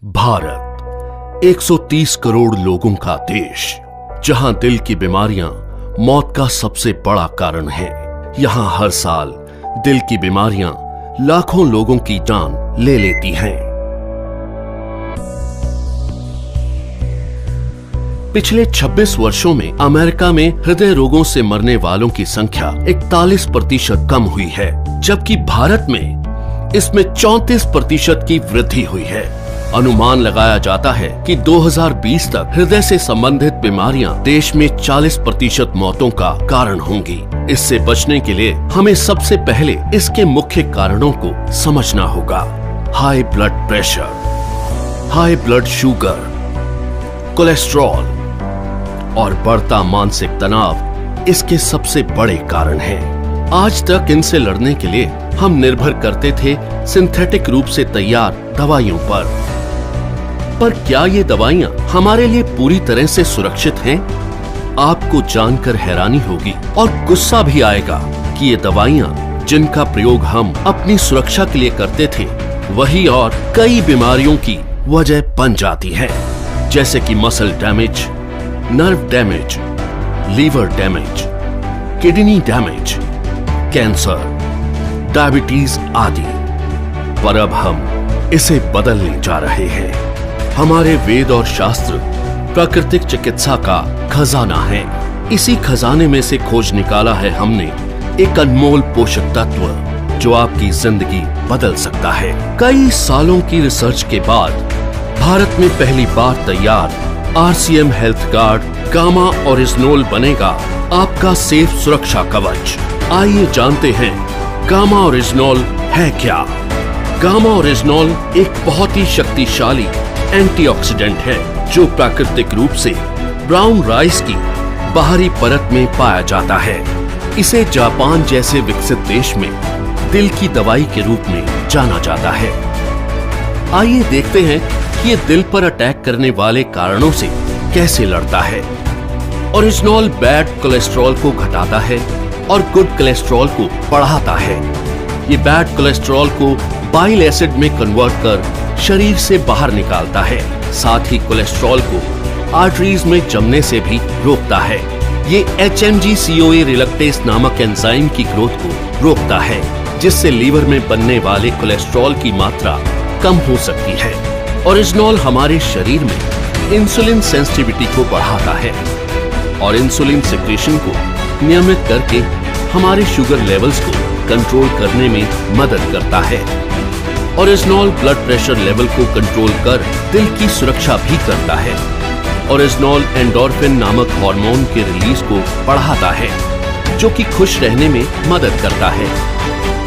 भारत 130 करोड़ लोगों का देश, जहां दिल की बीमारियां मौत का सबसे बड़ा कारण है। यहां हर साल दिल की बीमारियां लाखों लोगों की जान ले लेती हैं। पिछले 26 वर्षों में अमेरिका में हृदय रोगों से मरने वालों की संख्या 41% कम हुई है, जबकि भारत में इसमें 34% की वृद्धि हुई है। अनुमान लगाया जाता है कि 2020 तक हृदय से संबंधित बीमारियां देश में 40% मौतों का कारण होंगी। इससे बचने के लिए हमें सबसे पहले इसके मुख्य कारणों को समझना होगा। High blood pressure, high blood sugar, cholesterol और बढ़ता मानसिक तनाव इसके सबसे बड़े कारण हैं। आज तक इनसे लड़ने के लिए हम निर्भर करते थे सिंथेटिक रूप से तैयार दवाइयों पर क्या ये दवाइयां हमारे लिए पूरी तरह से सुरक्षित हैं? आपको जानकर हैरानी होगी और गुस्सा भी आएगा कि ये दवाइयां जिनका प्रयोग हम अपनी सुरक्षा के लिए करते थे, वही और कई बीमारियों की वजह बन जाती है, जैसे कि muscle damage, nerve damage, liver damage, kidney damage, cancer, diabetes आदि। पर अब हम इसे बदलने जा रहे हैं। हमारे वेद और शास्त्र प्राकृतिक चिकित्सा का खजाना है। इसी खजाने में से खोज निकाला है हमने एक अनमोल पोषक तत्व जो आपकी जिंदगी बदल सकता है। कई सालों की रिसर्च के बाद भारत में पहली बार तैयार RCM हेल्थ गार्ड गामा ओरिजिनोल बनेगा आपका सेफ सुरक्षा कवच। आइए जानते हैं गामा ओरिजिनोल है क्या। गामा ओरिजिनोल एक बहुत ही शक्तिशाली एंटीऑक्सीडेंट है जो प्राकृतिक रूप से ब्राउन राइस की बाहरी परत में पाया जाता है। इसे जापान जैसे विकसित देश में दिल की दवाई के रूप में जाना जाता है। आइए देखते हैं कि ये दिल पर अटैक करने वाले कारणों से कैसे लड़ता है। ओरिजिनोल बैड कोलेस्ट्रॉल को घटाता है और गुड कोलेस्ट्रॉल को बढ़ाता है। ये बैड कोलेस्ट्रॉल को बाइल एसिड में कन्वर्ट कर शरीर से बाहर निकालता है। साथ ही कोलेस्ट्रॉल को आर्टरीज में जमने से भी रोकता है। ये HMG-CoA रिलक्टेस नामक एंजाइम की ग्रोथ को रोकता है, जिससे लीवर में बनने वाले कोलेस्ट्रॉल की मात्रा कम हो सकती है। ओरिजिनोल हमारे शरीर में इंसुलिन सेंसिटिविटी को बढ़ाता है और इंसुलिन सिक्रेशन को नियमित करके हमारे शुगर लेवल्स को कंट्रोल करने में मदद करता है। ओरिजिनोल ब्लड प्रेशर लेवल को कंट्रोल कर दिल की सुरक्षा भी करता है। ओरिजिनोल एंडोर्फिन नामक हार्मोन के रिलीज को बढ़ाता है, जो कि खुश रहने में मदद करता है।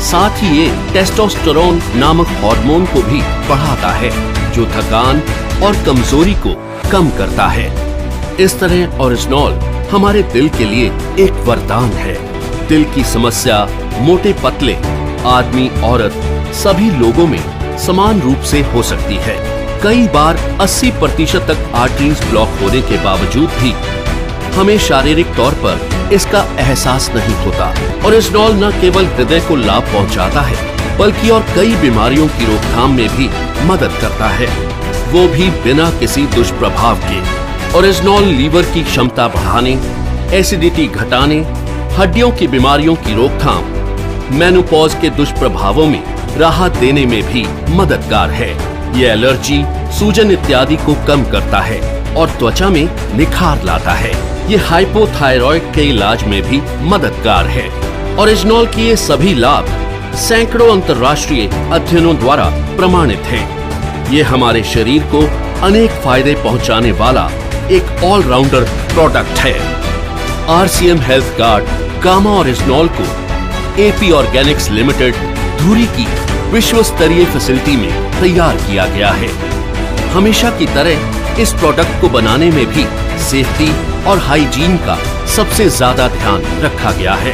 साथ ही ये टेस्टोस्टेरोन नामक हार्मोन को भी बढ़ाता है, जो थकान और कमजोरी को कम करता है। इस तरह ओरिजिनोल हमारे दिल के लिए एक वरदान है। दिल की समस्या मोटे पतले, आदमी औरत सभी लोगों में समान रूप से हो सकती है। कई बार 80% तक आर्टरीज ब्लॉक होने के बावजूद भी हमें शारीरिक तौर पर इसका एहसास नहीं होता। ओरिजिनोल न केवल हृदय को लाभ पहुंचाता है, बल्कि और कई बीमारियों की रोकथाम में भी मदद करता है, वो भी बिना किसी दुष्प्रभाव के। ओरिजिनोल लीवर की क्षमता बढ़ाने, एसिडिटी घटाने, हड्डियों की बीमारियों की रोकथाम, मेनोपॉज के दुष्प्रभावों में राहत देने में भी मददगार है। ये एलर्जी, सूजन इत्यादि को कम करता है और त्वचा में निखार लाता है। ये हाइपोथायरॉइड के इलाज में भी मददगार है। ओरिजिनोल के ये सभी लाभ सैकड़ों अंतर्राष्ट्रीय अध्ययनों द्वारा प्रमाणित हैं। ये हमारे शरीर को अनेक फायदे पहुंचाने वाला एक ऑलराउंडर प्रोडक्ट है। RCM हेल्थ गार्ड गामा ओरिजिनोल को AP ऑर्गेनिक्स लिमिटेड धुरी की विश्व स्तरीय फैसिलिटी में तैयार किया गया है। हमेशा की तरह इस प्रोडक्ट को बनाने में भी सेफ्टी और हाइजीन का सबसे ज्यादा ध्यान रखा गया है।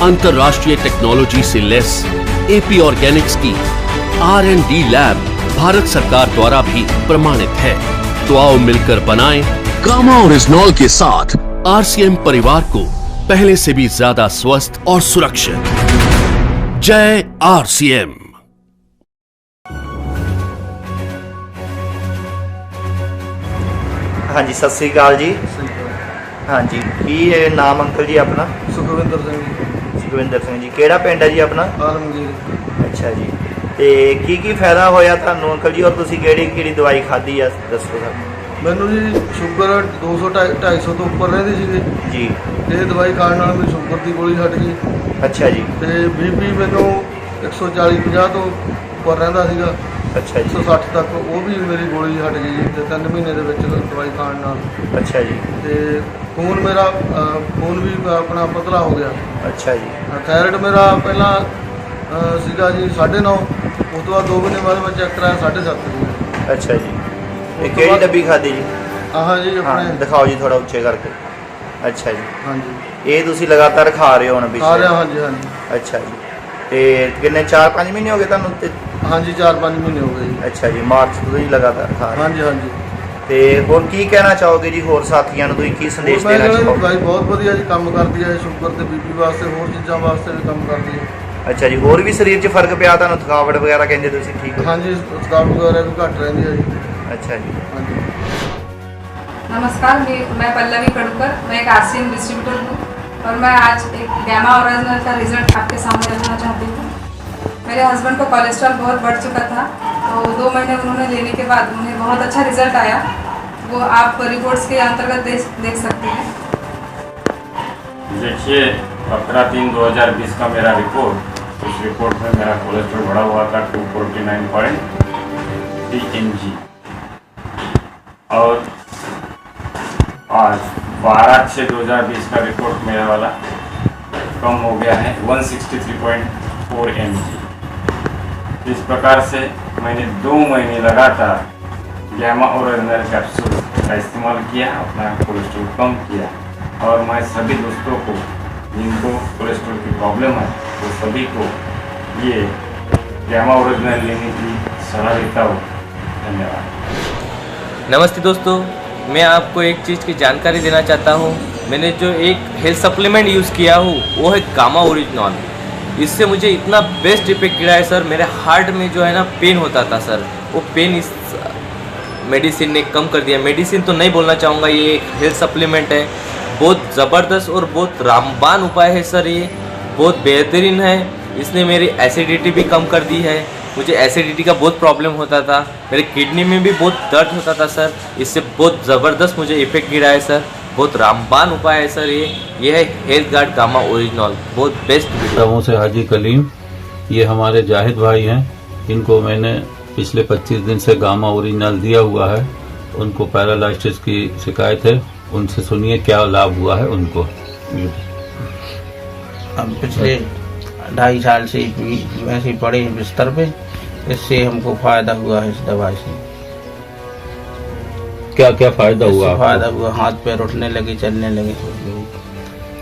अंतर्राष्ट्रीय टेक्नोलॉजी से लैस AP ऑर्गेनिक्स की R&D लैब भारत सरकार द्वारा भी प्रमाणित है। तो आओ मिलकर बनाएं गामा ओरिजिनोल के साथ RCM परिवार को पहले से भी ज्यादा स्वस्थ और सुरक्षित। जय RCM। हाँ जी, सत श्री अकाल जी। हाँ जी, की नाम अंकल जी अपना? सुखविंदर सिंह जी। सुखविंदर सिंह जी, केड़ा पिंड है जी अपना? आलमगीर। अच्छा जी, ਤੇ ਕੀ ਫਾਇਦਾ ਹੋਇਆ ਤੁਹਾਨੂੰ ਅੰਕਲ ਜੀ, ਔਰ ਤੁਸੀਂ ਕਿਹੜੀ ਦਵਾਈ ਖਾਧੀ ਆ ਦੱਸੋ ਸਰ। ਮੈਨੂੰ ਜੀ ਸ਼ੂਗਰ 200 250 ਤੋਂ ਉੱਪਰ ਰਹਿੰਦੀ ਸੀਗੀ ਜੀ। ਇਹ ਦਵਾਈ ਖਾਣ ਨਾਲ ਮੇਰੀ ਸ਼ੂਗਰ ਦੀ ਗੋਲੀ ਹਟ ਗਈ। ਅੱਛਾ ਜੀ। ਤੇ ਬੀਪੀ ਮੈਨੂੰ 140 50 ਤੋਂ ਉੱਪਰ ਰਹਿੰਦਾ ਸੀਗਾ। ਅੱਛਾ ਜੀ। 160 ਤੱਕ ਉਹ ਵੀ ਮੇਰੀ ਗੋਲੀ ਹਟ ਗਈ ਜੀ ਤੇ 3 ਮਹੀਨੇ ਦੇ ਵਿੱਚ ਦਵਾਈ ਖਾਣ ਨਾਲ। ਅੱਛਾ ਜੀ। ਤੇ ਖੂਨ ਮੇਰਾ ਖੂਨ ਵੀ ਆਪਣਾ ਪਤਲਾ ਹੋ ਗਿਆ। ਅੱਛਾ ਜੀ। ਥਾਇਰਾਇਡ ਮੇਰਾ ਪਹਿਲਾਂ ਸੀਗਾ ਜੀ 9.5, ਉਸ ਤੋਂ ਬਾਅਦ 2 ਮਹੀਨੇ ਬਾਅਦ ਮੈਂ ਚੈੱਕ ਕਰਾਇਆ 7.5 ਜੀ। ਅੱਛਾ ਜੀ। ਇਹ ਕਿਹੜੀ ਡੱਬੀ ਖਾਧੀ ਜੀ? ਆਹ ਜੀ ਹਾਂ ਆਪਣੇ ਦਿਖਾਓ ਜੀ ਥੋੜਾ ਉੱਚੇ ਕਰਕੇ। ਅੱਛਾ ਜੀ। ਹਾਂਜੀ ਇਹ ਤੁਸੀਂ ਲਗਾਤਾਰ ਖਾ ਰਹੇ ਹੋ ਹੁਣ ਖਾ ਰਿਹਾ। ਹਾਂਜੀ ਹਾਂਜੀ ਅੱਛਾ ਜੀ। ਤੇ ਕਿੰਨੇ 4-5 ਮਹੀਨੇ ਹੋ ਗਏ ਤੁਹਾਨੂੰ ਤੇ? ਹਾਂਜੀ 4-5 ਮਹੀਨੇ ਹੋ ਗਏ ਜੀ। ਅੱਛਾ ਜੀ, ਮਾਰਚ ਤੋਂ ਤੁਸੀਂ ਲਗਾਤਾਰ ਖਾ ਰਹੇ? ਹਾਂਜੀ ਹਾਂਜੀ। ਤੇ ਹੋਰ ਕੀ ਕਹਿਣਾ ਚਾਹੋਗੇ ਜੀ ਹੋਰ ਸਾਥੀਆਂ ਨੂੰ, ਤੁਸੀਂ ਕੀ ਸੰਦੇਸ਼ ਮੈਂ ਦੇਣਾ ਕਹਿੰਦਾ ਚਾਹੋਗੇ? ਦਵਾਈ ਬਹੁਤ ਵਧੀਆ ਜੀ ਕੰਮ ਕਰਦੀ ਹੈ, ਸ਼ੂਗਰ ਤੇ ਬੀਪੀ ਵਾਸਤੇ, ਹੋਰ ਚੀਜ਼ਾਂ ਵਾਸਤੇ ਵੀ ਕੰਮ ਕਰਦੀ ਹੈ। ਅੱਛਾ ਜੀ, ਹੋਰ ਵੀ ਸਰੀਰ 'ਚ ਫਰਕ ਪਿਆ ਤੁਹਾਨੂੰ? ਥਕਾਵਟ ਵਗੈਰਾ ਕਹਿੰਦੇ ਤੁਸੀਂ ਠੀਕ ਹੋ? ਹਾਂਜੀ ਥਕਾਵਟ वगैरह भी घट रहती है जी। अच्छा जी। हाँ जी। नमस्कार, मैं पल्लवी कड़कर, मैं एक आरसीएम डिस्ट्रीब्यूटर हूँ और मैं आज एक गैमा ओरिजिनल का रिजल्ट आपके सामने रखना चाहती हूँ। मेरे हस्बैंड को कोलेस्ट्रॉल बहुत बढ़ चुका था, तो 2 महीने उन्होंने लेने के बाद उन्हें बहुत अच्छा रिजल्ट आया। वो आप रिपोर्ट्स के अंतर्गत देख सकते हैं। देखिए 15/3/2020 का मेरा रिपोर्ट, उस रिपोर्ट में मेरा कोलेस्ट्रॉल बढ़ा हुआ था 249.3 mg और आज 12/6/2020 का रिपोर्ट मेरा वाला कम हो गया है 163.4 mg। इस प्रकार से मैंने 2 महीने लगातार गैमा ओरिजिनल कैप्सूल का इस्तेमाल किया, अपना कोलेस्ट्रॉल कम किया और मैं सभी दोस्तों को जिनको कोलेस्ट्रॉल की प्रॉब्लम है वो सभी को ये गैमा ओरिजिनल लेने की सलाह देता हूँ। धन्यवाद। नमस्ते दोस्तों, मैं आपको एक चीज़ की जानकारी देना चाहता हूँ। मैंने जो एक हेल्थ सप्लीमेंट यूज़ किया हूँ वो है गामा ओरिजिनल। इससे मुझे इतना बेस्ट इफेक्ट गिरा है सर। मेरे हार्ट में जो है ना पेन होता था सर, वो पेन इस मेडिसिन ने कम कर दिया। मेडिसिन तो नहीं बोलना चाहूँगा, ये एक हेल्थ सप्लीमेंट है। बहुत ज़बरदस्त और बहुत रामबान उपाय है सर, ये बहुत बेहतरीन है। इसने मेरी एसिडिटी भी कम कर दी है। मुझे एसिडिटी का बहुत प्रॉब्लम होता था, मेरे किडनी में भी बहुत दर्द होता था सर। इससे बहुत ज़बरदस्त मुझे इफेक्ट गिरा है सर। बहुत रामबान उपाय है सर ये है हेल्थ गार्ड गामा ओरिजिनल, बहुत बेस्ट। गाँव से हाजी कलीम, ये हमारे जाहिद भाई हैं। इनको मैंने पिछले 25 दिन से गामा ओरिजिनल दिया हुआ है। उनको पैरालाइसिस की शिकायत है, उनसे सुनिए क्या लाभ हुआ है उनको। हम पिछले 2.5 साल से वैसे पड़े हैं बिस्तर पे, इससे हमको फायदा हुआ है इस दवाई से। क्या क्या फायदा हुआ? फायदा हुआ, हाथ पैर उठने लगे, चलने लगे।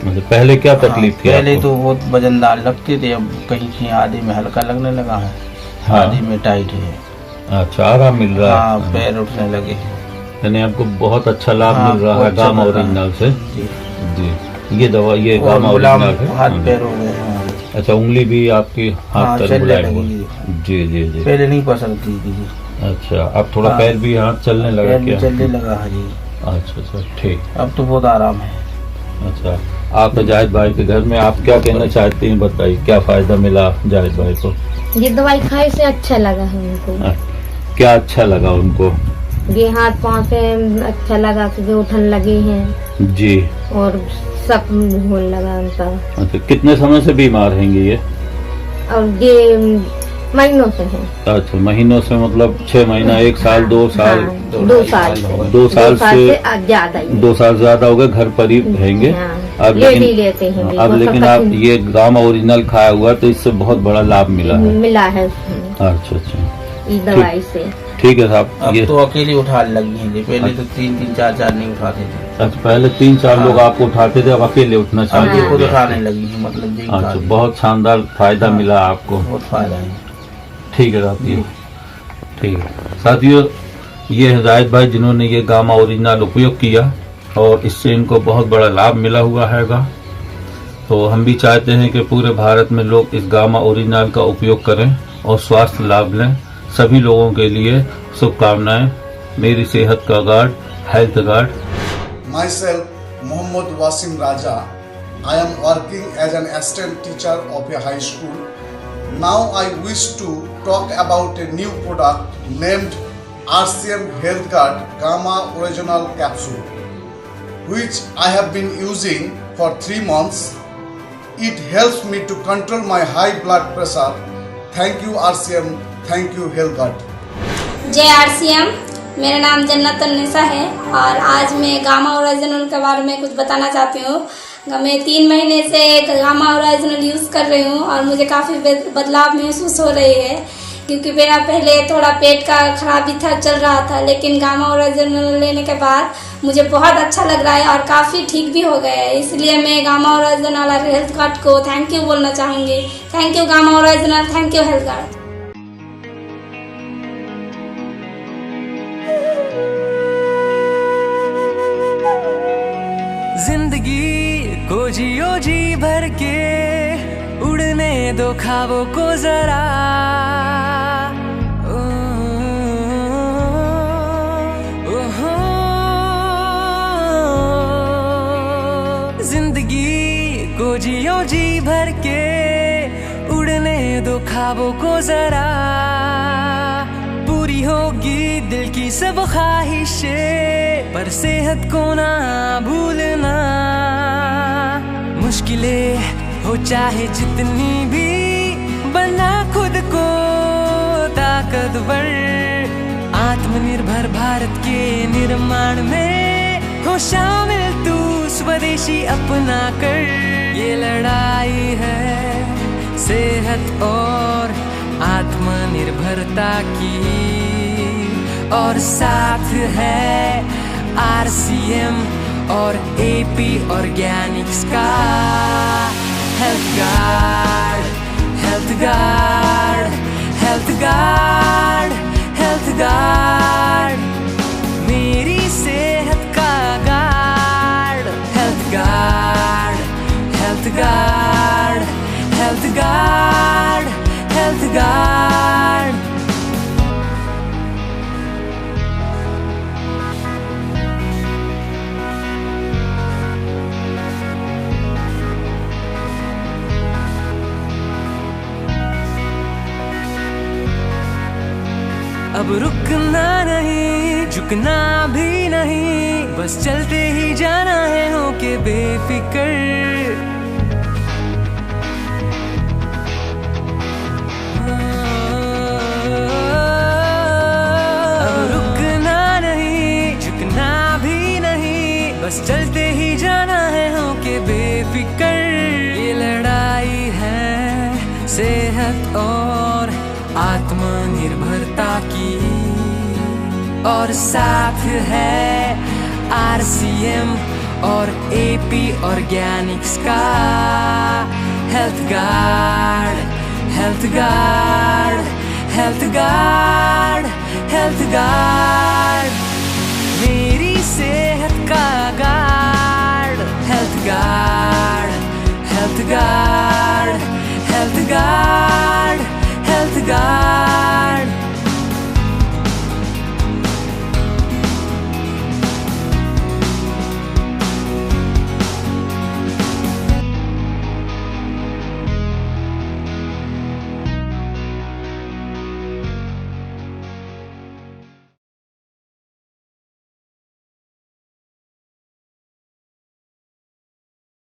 मतलब पहले क्या तकलीफ थी? पहले तो बहुत वजनदार लगते थे, अब कहीं आधे में हल्का लगने लगा है, हाँ। आधे में टाइट है। अच्छा, आराम मिल रहा है? हाँ, पैर उठने लगे। यानी आपको बहुत अच्छा लाभ हाँ, मिल रहा है अच्छा गामा ओरिजिनल से जी। जी। ये दवा, ये और गामा गुलाम ओरिजिनल है। हाथ पैर हो गए हमारे। अच्छा, उंगली भी आपकी हाथ हाँ, पैर चलने बुलाए लगी हुए? जी। जी जी जी। पहले नहीं पसंद थी जी। अच्छा, अब थोड़ा हाँ। पैर भी हाथ चलने लगा पैर भी क्या? चलने लगा है जी। अच्छा अच्छा, ठीक। अब तो बहुत आराम है। अच्छा, आप जाहिद भाई के घर में आप क्या कहना चाहते हैं, बताइए क्या फायदा मिला जाहिद भाई को? ये दवाई खाने से अच्छा लगा है उनको। क्या अच्छा लगा उनको? ये हाथ पाँव से अच्छा लगा कि उठन लगे हैं जी। और सब होने लगा उनका। अच्छा, कितने समय से बीमार हैं ये? और ये महीनों से है। अच्छा, महीनों से मतलब 6 महीना, 1 साल, 2 साल? हाँ, 2 साल से। 2 साल से ज्यादा ही। 2 साल ज्यादा हो गए, घर पर ही रहेंगे। हाँ, अब ले लेकिन भी लेते हैं। अब लेकिन आप ये गामा ओरिजिनल खाया हुआ तो इससे बहुत बड़ा लाभ मिला है। मिला है उसमें अच्छा अच्छा, इस दवाई से। ठीक है साहब। अब ये तो अकेले उठाने लगी हैं जी, पहले तो 3-3 4-4 नहीं उठाते थे। अच्छा, पहले 3-4 लोग आपको उठाते थे, अब अकेले उठना अब चाहिए। ये खुद उठाने लगी है, मतलब जी अच्छा, बहुत शानदार फायदा हाँ। मिला आपको। बहुत फायदा है। ठीक है साथियों, ठीक है साथियों, ये हिदायत भाई जिन्होंने ये गामा ओरिजिनल उपयोग किया और इससे इनको बहुत बड़ा लाभ मिला हुआ हैगा। तो हम भी चाहते हैं कि पूरे भारत में लोग इस गामा ओरिजिनल का उपयोग करें और स्वास्थ्य लाभ लें। सभी लोगों के लिए शुभकामनाएं। मेरी सेहत का guard health guard. Myself, Muhammad Wasim Raja. I am working as an assistant teacher of a high school. Now I wish to talk about a new product named RCM Health Guard Gamma Original Capsule, which I have been using for 3 months. It helps me to control my high blood pressure. Thank you RCM, thank you Health Guard. जय RCM, मेरा नाम जन्नत अन्निसा है और आज मैं gamma original के बारे में कुछ बताना चाहती हूँ। मैं 3 महीने से गामा ओरिजिनल यूज़ कर रही हूँ और मुझे काफ़ी बदलाव महसूस हो रही है, क्योंकि मेरा पहले थोड़ा पेट का खराबी था, चल रहा था, लेकिन गामा ओरिजिनल लेने के बाद मुझे बहुत अच्छा लग रहा है और काफ़ी ठीक भी हो गया है। इसलिए मैं गामा ओरिजिनल और हेल्थ गार्ड को थैंक यू बोलना चाहूँगी। Thank you gamma original, thank you health guard. जिंदगी को जियो जी भर के, उड़ने दो ख्वाबों को जरा, जिंदगी को जियो जी भर के, उड़ने दो ख्वाबों को जरा, पूरी होगी दिल की सब ख्वाहिशें, पर सेहत को ना भूलना। मुश्किलें हो चाहे जितनी भी, बना खुद को ताकतवर, आत्मनिर्भर भारत के निर्माण में हो शामिल तू स्वदेशी अपना कर। ये लड़ाई है सेहत और आत्मनिर्भरता की, और साथ है RCM और AP ऑर्गेनिक्स का health guard, health guard, health guard, health guard, मेरी सेहत का guard. Health guard, health guard, health guard, health guard. अब रुकना नहीं, झुकना भी नहीं, बस चलते ही जाना है होके बेफिक्र। अब रुकना नहीं, झुकना भी नहीं, बस चलते ही जाना है होके बेफिक्र। ये लड़ाई है सेहत और आत्मनिर्भरता की, और साथ है RCM और AP ऑर्गेनिक्स का health guard, health guard, health guard, health guard.